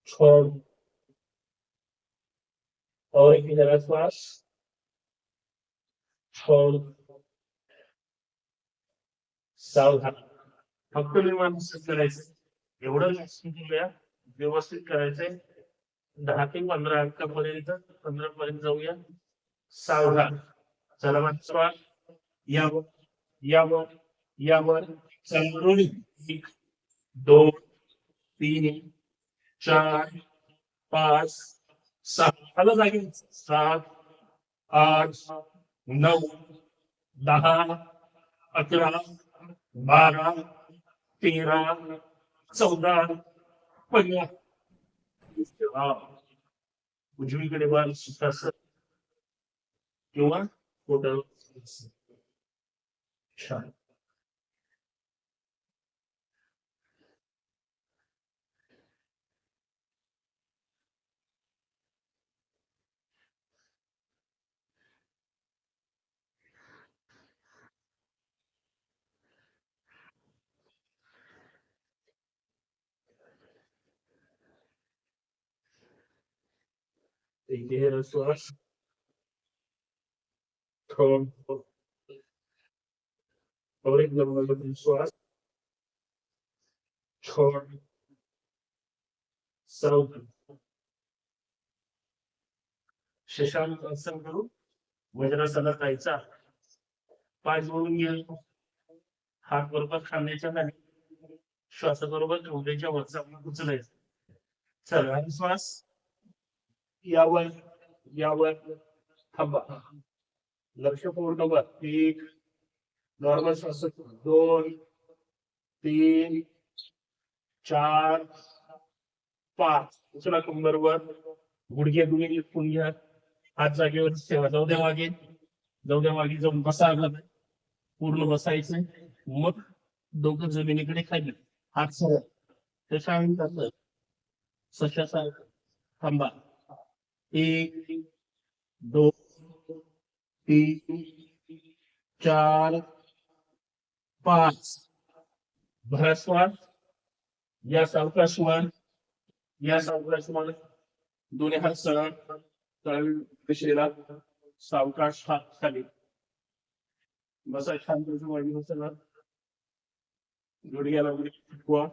छोड़. और एक गहरा श्वास छोड़. सावधान. फक्त विमानाचं करायचं एवढं जास्त करूया, व्यवस्थित करायचंय. 10 ते 15 अंकापर्यंत 15 पर्यंत जाऊया. सावधान. चला मग श्वास यावर यावर यावर चालू. 1 2 3 4 5 6 आलं जागी. 7 8 9 10 11 12 13 14 15. उजवीकडे बाल सुखासन किंवा पोटावर. छान. एक गहरा श्वास. थोड़ा और एक लंबा श्वास. छोड़. सावधान. शशांक आसन करू. वज्रासनात राहायचा. पाय जोडून घ्या. हात बरोबर खांद्याच्या खाली. श्वासाबरोबर हृदयाच्या वरचा उचलायचा. चला आणि श्वास यावर यावर थांबा. लक्ष पूर्ण वर. 1 नॉर्मल श्वास. 2 3 4 5. उचला कंबरवर. गुडघे दुगे लिपून घ्या. हात जागेवर ठेवा. जाऊ द्या मागे. जाऊ द्या मागे जाऊन बसा. पूर्ण बसायचं. मग डोकं जमिनीकडे खाली. हात सरळ. त्याच्या सशासारखं. थांबा. 1 2 3 4 5. भरस्वास. या सावकाश वर. या सावकाश वर. दोन्ही हात सरळ तळ दिशेला. सावकाश हात खाली. बसा शांत वाढी बसा. गुडघ्याला गुडघे.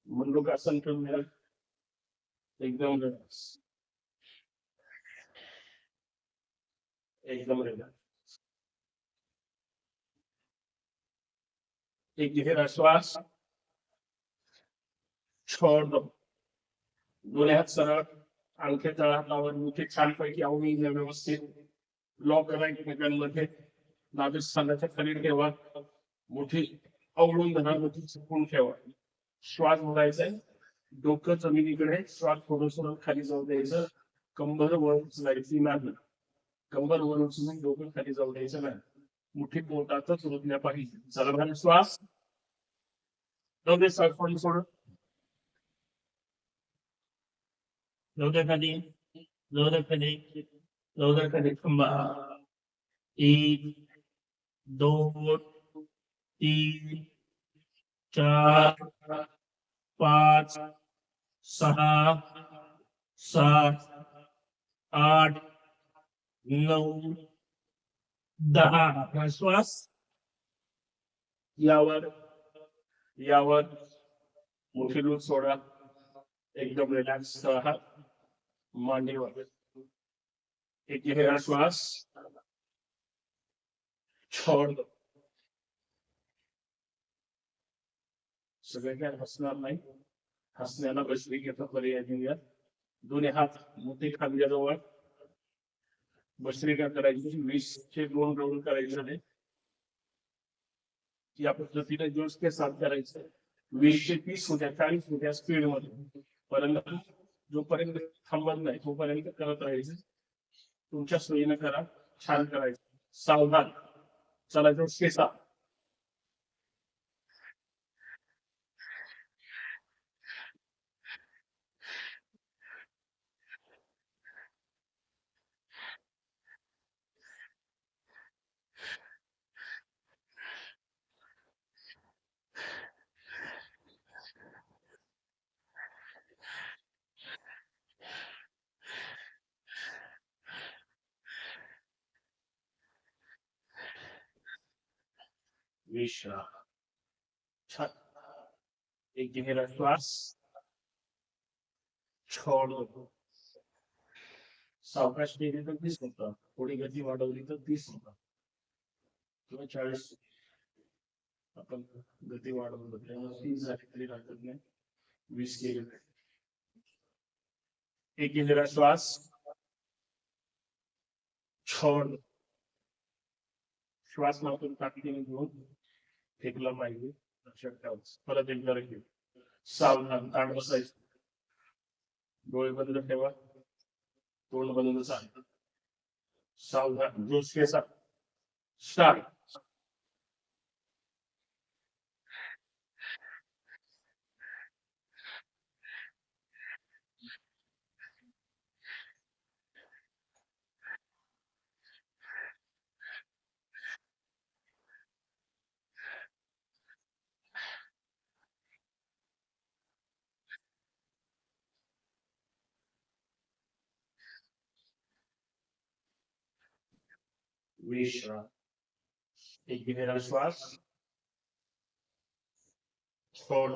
मंडूकासन करून घ्या. एकदम रिलॅक्स. एकदम रिलॅक्स. एक गहरा श्वास. छोड़ दो. दोन्ही हात सरळ. अंगठे तळहातावर. मुठे छानपैकी आवळून घ्या व्यवस्थित. लॉक करा एकमेकांमध्ये. नाभि स्थानाच्या खाली ठेवा. मुठी आवळून धरा. मुठी चुकून ठेवा. श्वास भरायचा आहे. डोकं जमिनीकडे. श्वास थोडंसं खाली जाऊ द्यायचं. कंबर वर उचलायची नाही. कंबर वर उचलून डोकं खाली जाऊ द्यायचं नाही. मुठी पोटातच रुतल्या पाहिजे. चला श्वास. जाऊ दे श्वास थोडी सोडून. जाऊ द्या खाली. जाऊ द्या खाली. जाऊ द्या खाली. थांबा. 1 2 3 4 5 6 7 8 9 10. श्वास यावर यावर. मोठी लूट सोडा. एकदम रिलॅक्स राहा. मांडीवर. एक गहरा श्वास. छोड़ दो. सगळे काय हसणार नाही. हसण्याला बसली घेता पर्याय देऊया. दोन्ही हात मोठे खांद्याजवळ. भस्त्रिका करायची. 20चे 2 राऊंड करायचे झाले. या पद्धतीने जोश के साथ करायचं. 20चे 30 होत्या 40 होत्या स्पीड मध्ये. परंतु जोपर्यंत थांबत नाही तोपर्यंत करत राहायचं. तुमच्या सोयीनं करा. छान करायचं. सावधान. चला जोश के साथ. विश्राम. छान. एक गहरा श्वास. छोड दो. सावकाश केली तर 30 होतं. थोडी गती वाढवली तर 30 होतं किंवा 40. आपण गती वाढवतो त्यामुळे 30 झाली तरी हरकत नाही. 20 केले. एक गहरा श्वास. छोड दो. श्वास मागून ताकदीने घेऊन फेकला पाहिजे. लक्षात ठेवायचं. परत एकदा घेऊ. सावधान. ताट बसायचं. डोळे बंद ठेवा. तोंड बंद चालतं. सावधान. जोश के साथ स्टार्ट. विश्राम. एक गहरा श्वास. छोड़.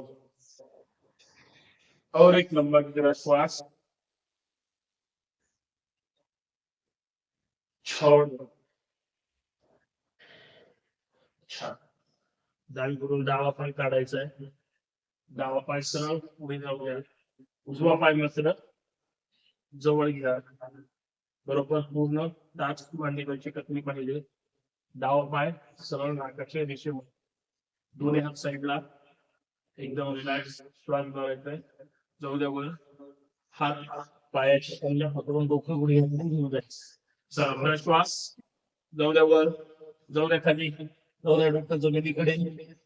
और एक लंबा गहरा श्वास. छोड़. छान. डावी करून डावा पाय काढायचा आहे. डावा पाय सरळ पुढे जाऊ द्या. उजवा पाय मात्र जवळ घ्या. बरोबर पूर्ण टाच मांडीवरची कतली पाहिजे. डावा पाय सरळ नाकाच्या दिशेवर. दोन्ही हात साईडला. एकदम रिलॅक्स श्वास घ्यायचा आहे. जाऊ द्या वर. हात पायाच्या पहिल्या पकडून डोकं गुडघे घेऊन जायचं. चला श्वास. जाऊ द्या वर. जाऊ द्या खाली. जाऊ द्या डोकं जमिनीकडे.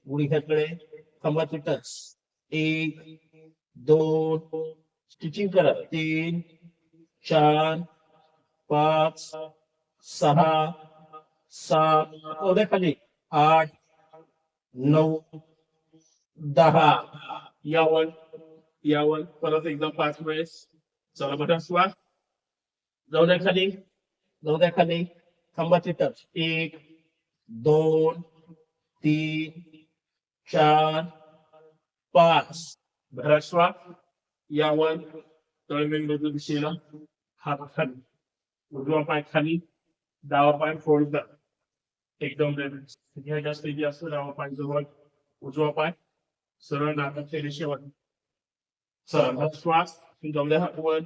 गुडघ्याकडे. खांबाची टच. 1 2 स्टिचिंग करा. 3 4 5 6 7 जाऊ द्या खाली. 8 9 10. यावर परत एकदा 5 वेळेस. चला बघा श्वास. जाऊ द्या खाली. जाऊ द्या खाली. खांबाची टच. 1 2 3 4 5. भरा श्वास. यावर तळमेंदूच्या दिशेला. हात खाली. उजवा पाय खाली. डावा पाय फोल्ड. एकदम जास्तीत जास्त डावा पाय जवळ. उजवा पाय सरळ नाकाच्या दिशेवर. चला श्वास. जाऊ द्या हात वर.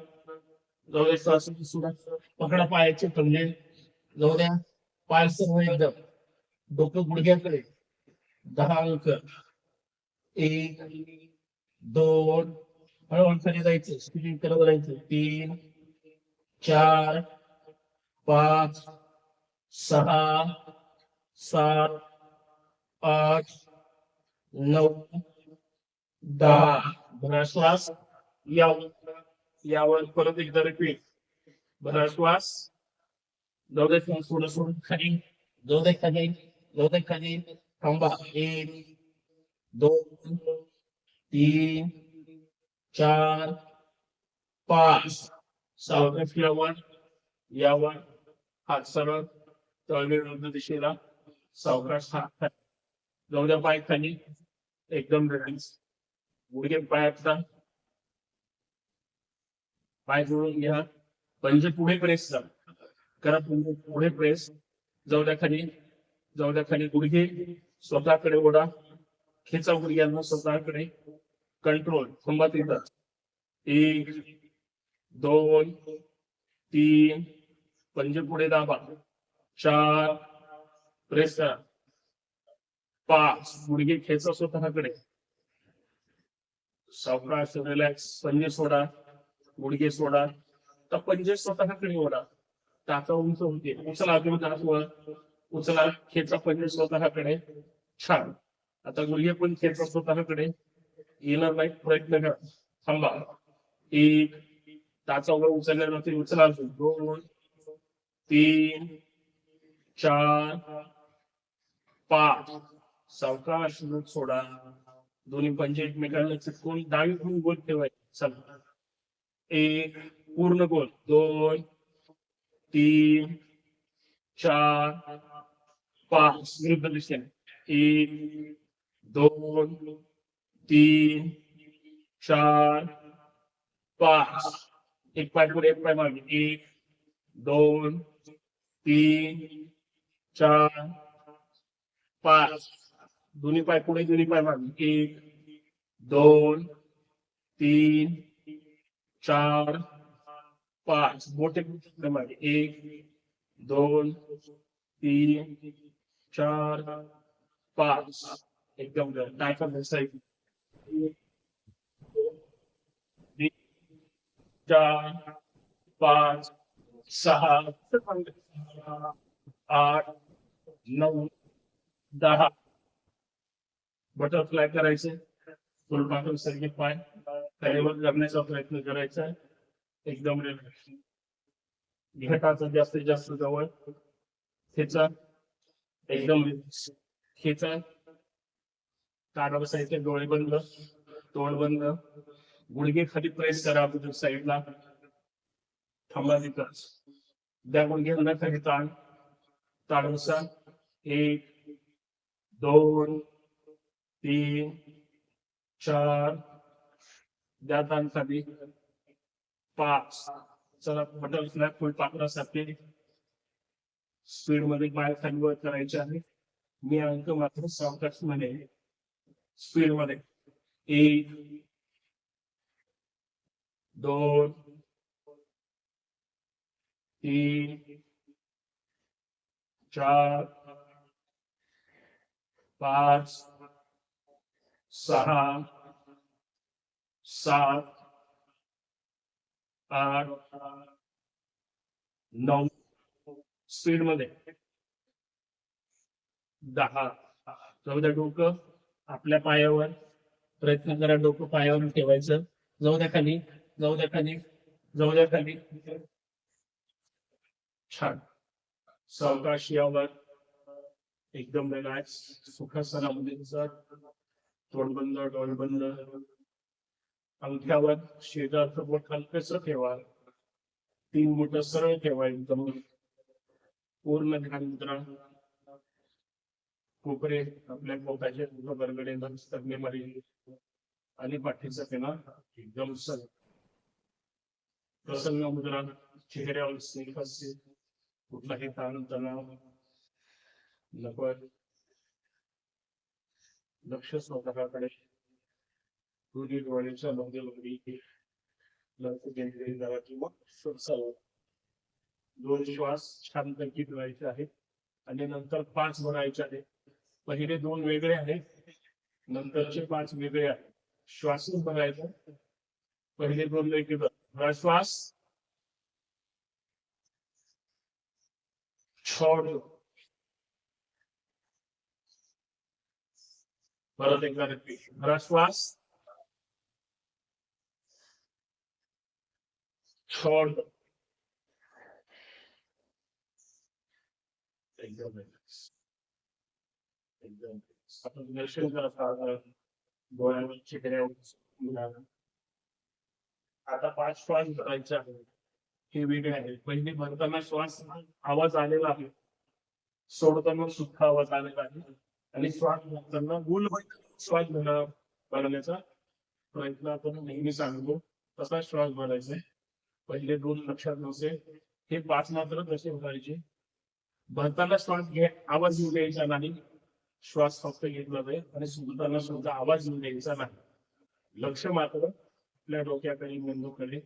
जाऊ द्या श्वास सुद्धा. पकडा पायाचे पंजे. जाऊ द्या. पाय सरळ एकदम. डोकं गुडघ्याकडे. 10 अंक. 1 2 हळूहळू खाली जायचं. स्टिचिंग करत राहायचं. 3 4 5 6 7 8 9 10. भरा श्वास. यावर परत एकदा रिपीट. भरा श्वास. जाऊ दे श्वास थोडं सोडून खाली. जाऊ दे खाली. जाऊ दे खाली. थांबा. 1 2 3 4 5. सावकाश यावर हात सरळ तळमेढ दिशेला. सावकाश हात खाली. जाऊ द्या पाय खाली. एकदम रिलॅक्स. गुडघे पायाचा. पाय जोडून घ्या. पंजे पुढे प्रेस करा. पुढे प्रेस. जाऊ द्या खाली. जाऊ द्या खाली. गुडघे स्वतःकडे ओढा. खेचा गुडघ्यांना स्वतःकडे. कंट्रोल. खंबात येतात. 1 2 3 पंजे पुढे दाबा. 4 प्रेस करा. 5 गुडघे खेचा स्वतःकडे. सावकाश रिलॅक्स. पंजे सोडा. गुडघे सोडा. तर पंजे स्वतःकडे ओढा. टाचा उंच होते. उचला तुम्ही तास वर. उचला. खेचा पंजे स्वतःकडे. छान. आता गुडघे पण खेचा स्वतःकडे. येणार नाही. प्रयत्न करा. थांबा. 1 टाचा वर उचलल्यानंतर उचला. 2 3 4 5. सावकाश सोडा. दोन्ही पंजे एकमेकांना चिटकून डावीकडून गोल ठेवायचे. चला. 1 पूर्ण गोल. 2 3 4 5 विरुद्ध दिशेने. एक, दोन, तीन, चार, पाच. एक पाय पुढे एक पाय मागे. एक, दोन, तीन, चार, पाच. दोन्ही पाय पुढे दोन्ही पाय मागे. एक, दोन, तीन, चार, पाच. बोटे मागे. एक, दोन, तीन, चार, पाच. एकदम काय करायचं? एक, दोन, तीन, चार, पाच, सहा, आठ, नऊ, 10. बटरफ्लाय करायचे. फुलपाखरू सारखे पाय तळेवर करण्याचा प्रयत्न करायचा. एकदम रिलॅक्स. घटाचं जास्तीत जास्त जवळ खेचा. एकदम रिलॅक्स. खेचा. काढा बसायचे. डोळे बंद, तोंड बंद. गुडघे खाली प्रेस करा अगोदर साईडला. थांबा तिथंच. द्या गुडघ्यांना खाली ताण. ताण बसा. एक, दोन, तीन, चार. द्या ताण खाली. पाच. चला बटरफ्लाय फुलपाखरासारखे स्पीड मध्ये पाय खाली वर करायचे आहे. मी अंक मात्र सावकाश मध्ये स्पीड मध्ये. एक, दोन, तीन, चार, पाच, सहा, सात, आठ, नऊ. स्पीड मध्ये. 10. जाऊ द्या डोकं आपल्या पायावर. प्रयत्न करा डोकं पायावर ठेवायचं. जाऊ द्या खाली. जाऊ द्या खाली. जाऊ द्या खाली. छान. सावकाश यावर. एकदम रिलॅक्स. सुखासनामध्ये सर. तोंड बंद, डोळे बंद. अंगठ्यावर शेजारचं बोट हलकसं ठेवा. 3 बोट सरळ ठेवा. एकदम पूर्ण ध्यान मुद्रा. कोपरे आपल्या पोटाचे बरगडे स्तग्नेमारी आणि पाठीचा पेना एकदम प्रसन्न मुद्रा. चेहऱ्यावर स्नेह असते. कुठलाही ताण तणाव नको. लक्ष स्वतःकडे. दोन्ही डोळ्याच्या मध्यलोरी लक्ष केंद्रित करा किंवा श्वासावर. 2 श्वास शांतपैकी ठेवायचे आहेत आणि नंतर 5 भरायचे आहेत. पहिले 2 वेगळे आहेत, नंतरचे 5 वेगळे आहेत. श्वास भरायचा. पहिले 2 वेगळे. श्वास छोड. परत एकदा रिपीट. भरा श्वास. छोड. एकदम एकदम आपण दर्शन करत डोळ्यावर चेहऱ्यावर. आता 5 श्वास भरायचे आहेत. हे वेगळे आहे. पहिले भरताना श्वास आवाज आलेला आहे. सोडताना सुद्धा आवाज आलेला आहे. आणि श्वास भरताना गुल श्वास भरण्याचा प्रयत्न आपण नेहमी सांगतो. तसा श्वास भरायचा. पहिले 2 लक्षात नसे. हे 5 मात्र कसे भरायचे. भरताना श्वास आवाज येऊ द्यायचा नाही. श्वास फक्त घेतला जाईल आणि सोडताना सुद्धा आवाज येऊ द्यायचा नाही. लक्ष मात्र आपल्या डोक्याकडे मेंदूकडे.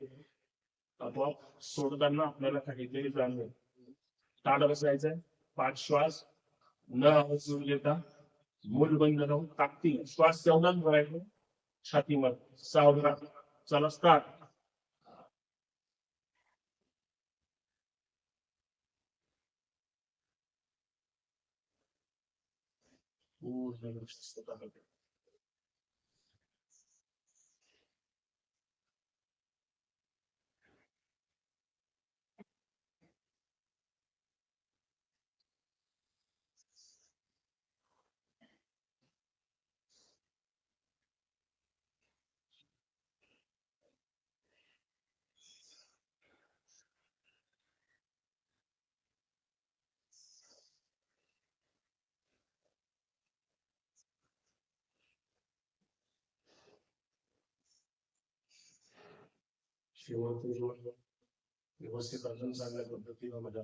आपोआप सोडताना आपल्याला काहीतरी जाणवेल. ताड बसायचंय. 5 श्वास न आवाज येऊ देता मूल बंद राहून ताकदीने श्वास तेवढाच भरायचा छातीमध्ये. सावधान. चला स्टार्ट. पूर्ण लक्ष स्वतःकडे. शेवट व्यवस्थित अजून चांगल्या पद्धतीनं माझ्या